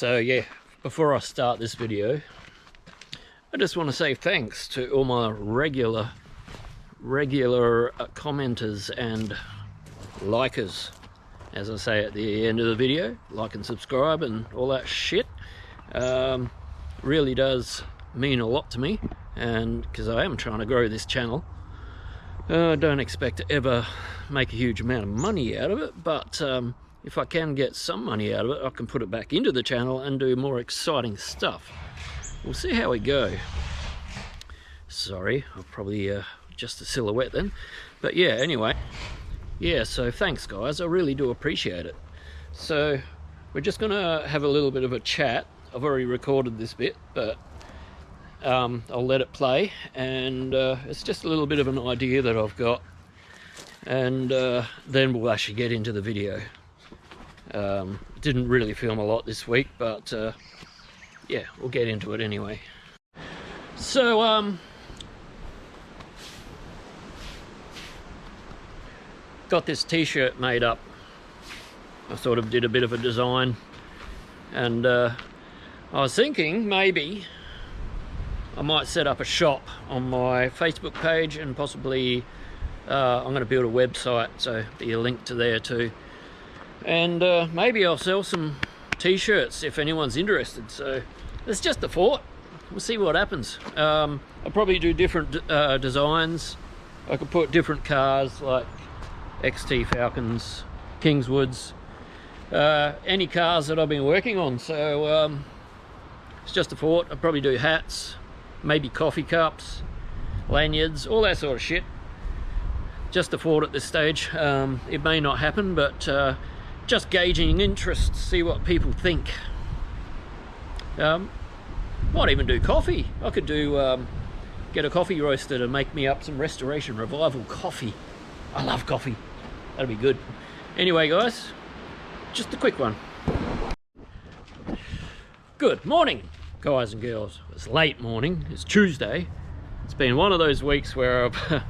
So yeah, before I start this video, I just want to say thanks to all my regular commenters and likers. As I say at the end of the video, like and subscribe and all that shit. Really does mean a lot to me, and because I am trying to grow this channel. I don't expect to ever make a huge amount of money out of it, but if I can get some money out of it, I can put it back into the channel and do more exciting stuff. We'll see how we go. Sorry, I'll probably just a silhouette then. But yeah, anyway. Yeah, so thanks guys, I really do appreciate it. So we're just gonna have a little bit of a chat. I've already recorded this bit, but I'll let it play, and it's just a little bit of an idea that I've got, and then we'll actually get into the video. Didn't really film a lot this week, but yeah, we'll get into it anyway. So got this t-shirt made up. I sort of did a bit of a design, and I was thinking maybe I might set up a shop on my Facebook page, and possibly I'm going to build a website, so be a link to there too. And maybe I'll sell some t-shirts if anyone's interested. So it's just a thought. We'll see what happens. I'll probably do different designs. I could put different cars like XT Falcons, Kingswoods, any cars that I've been working on. So it's just a thought. I'll probably do hats, maybe coffee cups, lanyards, all that sort of shit. Just a thought at this stage. It may not happen, but just gauging interest, see what people think. Might even do coffee. I could do get a coffee roaster to make me up some Restoration Revival coffee. I love coffee. That'll be good. Anyway guys, just a quick one. Good morning guys and girls. It's late morning, it's Tuesday. It's been one of those weeks where I've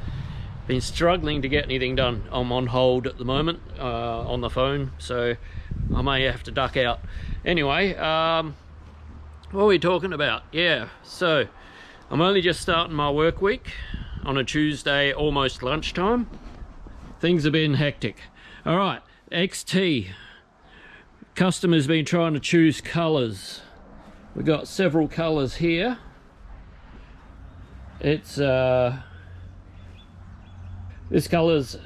been struggling to get anything done. I'm on hold at the moment on the phone, so I may have to duck out. Anyway, what are we talking about? Yeah, so I'm only just starting my work week on a Tuesday, almost lunchtime. Things have been hectic. All right, XT. Customers been trying to choose colors. We've got several colors here. It's this color's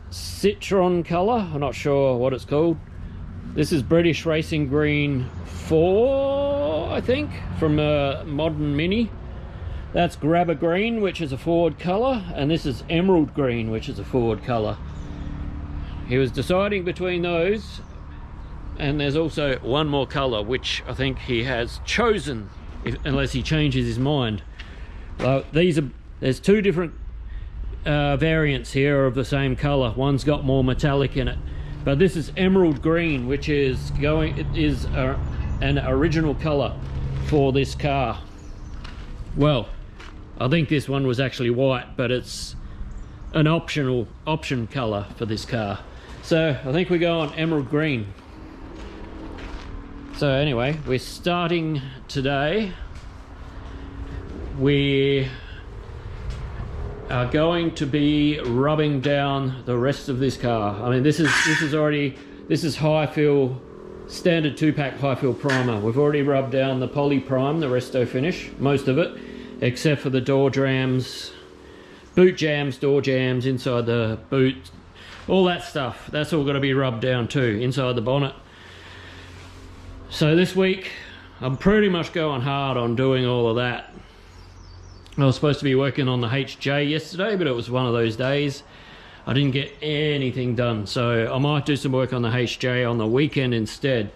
Citron color. I'm not sure what it's called. This is British Racing Green 4, I think, from Modern Mini. That's Grabber Green, which is a Ford color, and this is Emerald Green, which is a Ford color. He was deciding between those, and there's also one more color which I think he has chosen, unless he changes his mind. There's two different variants here of the same color. One's got more metallic in it, but this is Emerald Green, which is an original color for this car. Well, I think this one was actually white, but it's an option color for this car. So I think we go on Emerald Green. So anyway, we're starting today. We are going to be rubbing down the rest of this car. I mean, this is high fill, standard 2-pack high fill primer. We've already rubbed down the Poly Prime, the Resto Finish, most of it, except for the door jams, boot jams, door jams, inside the boot, all that stuff. That's all got to be rubbed down too, inside the bonnet. So this week, I'm pretty much going hard on doing all of that. I was supposed to be working on the HJ yesterday, but it was one of those days. I didn't get anything done, so I might do some work on the HJ on the weekend instead.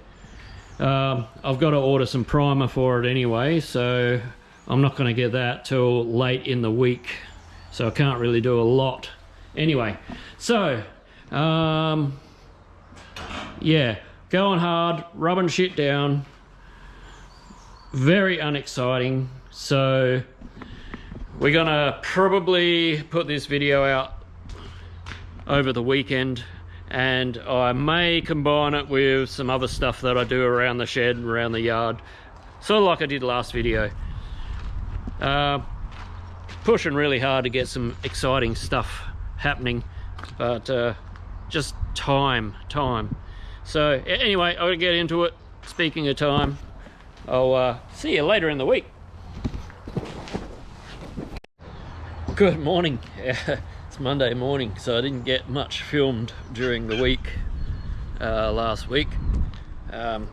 I've got to order some primer for it anyway, so I'm not going to get that till late in the week, so I can't really do a lot. Anyway, so yeah, going hard, rubbing shit down, very unexciting. So we're gonna probably put this video out over the weekend and I may combine it with some other stuff that I do around the shed, around the yard, sort of like I did last video. Pushing really hard to get some exciting stuff happening, but just time. So anyway, I'm gonna get into it. Speaking of time, I'll see you later in the week. Good morning. It's Monday morning, so I didn't get much filmed during the week last week,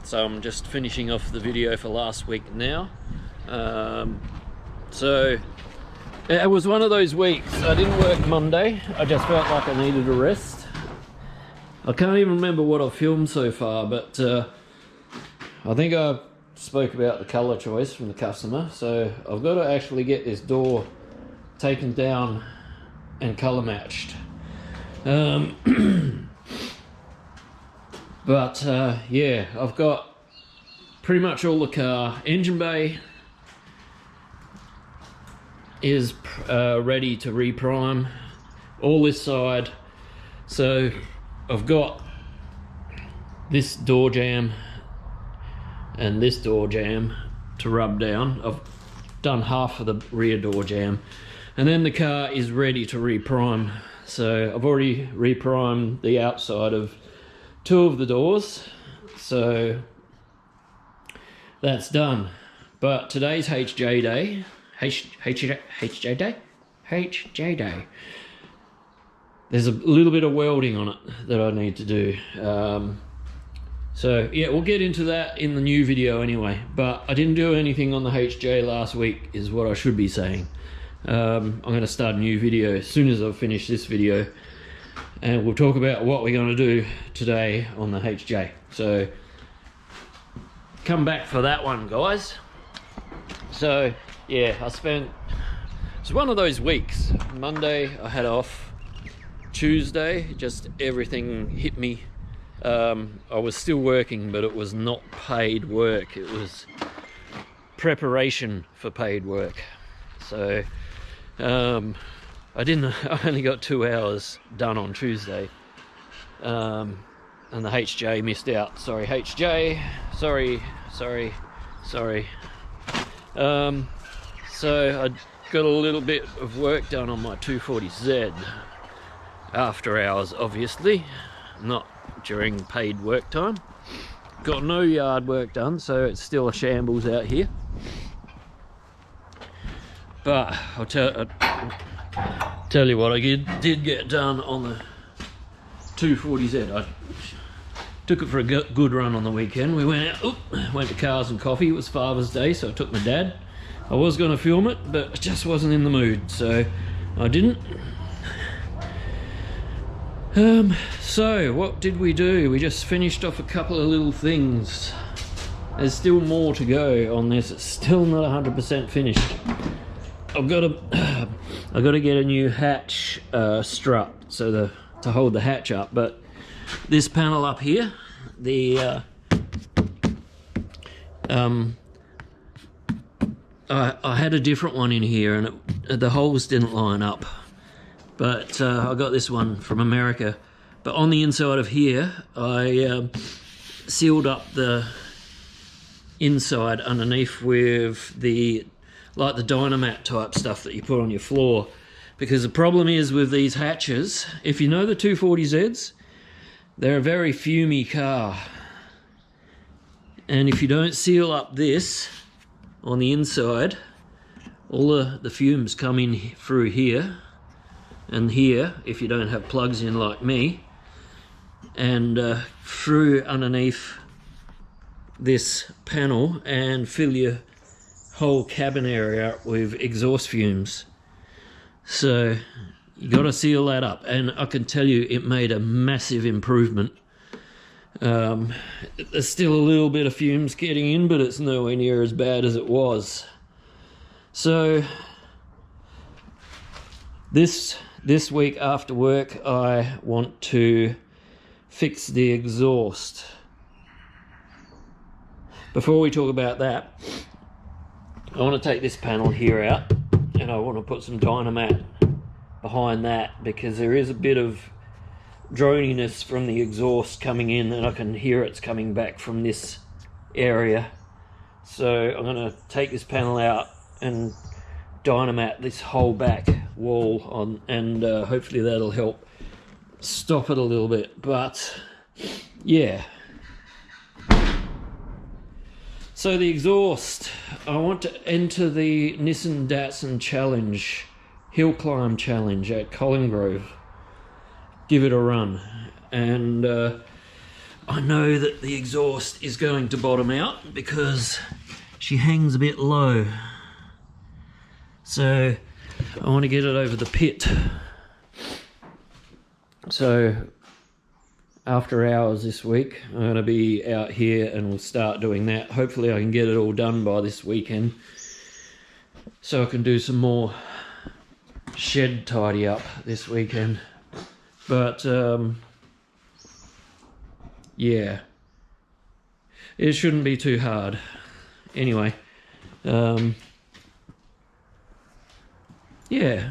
so I'm just finishing off the video for last week now. So it was one of those weeks. I didn't work Monday. I just felt like I needed a rest. I can't even remember what I've filmed so far, but I think I spoke about the colour choice from the customer. So I've got to actually get this door taken down and colour matched. But yeah, I've got pretty much all the car. Engine bay is ready to reprime, all this side. So I've got this door jamb and this door jamb to rub down. I've done half of the rear door jamb, and then the car is ready to reprime. So I've already reprimed the outside of 2 of the doors, so that's done. But today's HJ day. HJ day. There's a little bit of welding on it that I need to do. So yeah, we'll get into that in the new video anyway. But I didn't do anything on the HJ last week, is what I should be saying. I'm going to start a new video as soon as I've finished this video, and we'll talk about what we're going to do today on the HJ. So come back for that one, guys. So yeah, it's one of those weeks. Monday I had off. Tuesday, just everything hit me. I was still working, but it was not paid work. It was preparation for paid work. So I only got 2 hours done on Tuesday, and the HJ missed out. Sorry, HJ. Sorry. So I got a little bit of work done on my 240Z after hours, obviously, not during paid work time. Got no yard work done, so it's still a shambles out here. But I'll tell you what I did get done on the 240Z. I took it for a good run on the weekend. We went out, went to Cars and Coffee. It was Father's Day, so I took my dad. I was going to film it, but I just wasn't in the mood, so I didn't. So what did we do? We just finished off a couple of little things. There's still more to go on this. It's still not 100% finished. I've got to get a new hatch strut so to hold the hatch up. But this panel up here, the I had a different one in here, and the holes didn't line up. But I got this one from America. But on the inside of here, I sealed up the inside underneath with the Dynamat type stuff that you put on your floor. Because the problem is with these hatches, if you know the 240Zs, they're a very fumey car. And if you don't seal up this on the inside, all the fumes come in through here and here, if you don't have plugs in like me, and through underneath this panel, and fill your whole cabin area with exhaust fumes. So you got to seal that up, and I can tell you it made a massive improvement. There's still a little bit of fumes getting in, but it's nowhere near as bad as it was. So this week after work, I want to fix the exhaust. Before we talk about that, I want to take this panel here out, and I want to put some Dynamat behind that, because there is a bit of droniness from the exhaust coming in, and I can hear it's coming back from this area. So I'm going to take this panel out and dynamat this whole back wall on, and hopefully that'll help stop it a little bit. But yeah, so the exhaust, I want to enter the Nissan Datsun Challenge, Hill Climb Challenge at Collinggrove, give it a run, and I know that the exhaust is going to bottom out because she hangs a bit low. So I want to get it over the pit. So after hours this week, I'm going to be out here and we'll start doing that. Hopefully I can get it all done by this weekend, so I can do some more shed tidy up this weekend. But yeah, it shouldn't be too hard. Anyway, yeah.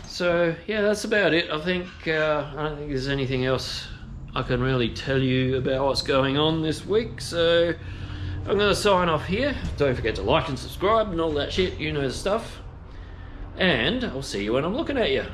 So yeah, that's about it. I think I don't think there's anything else I can really tell you about what's going on this week. So I'm going to sign off here. Don't forget to like and subscribe and all that shit. You know the stuff. And I'll see you when I'm looking at you.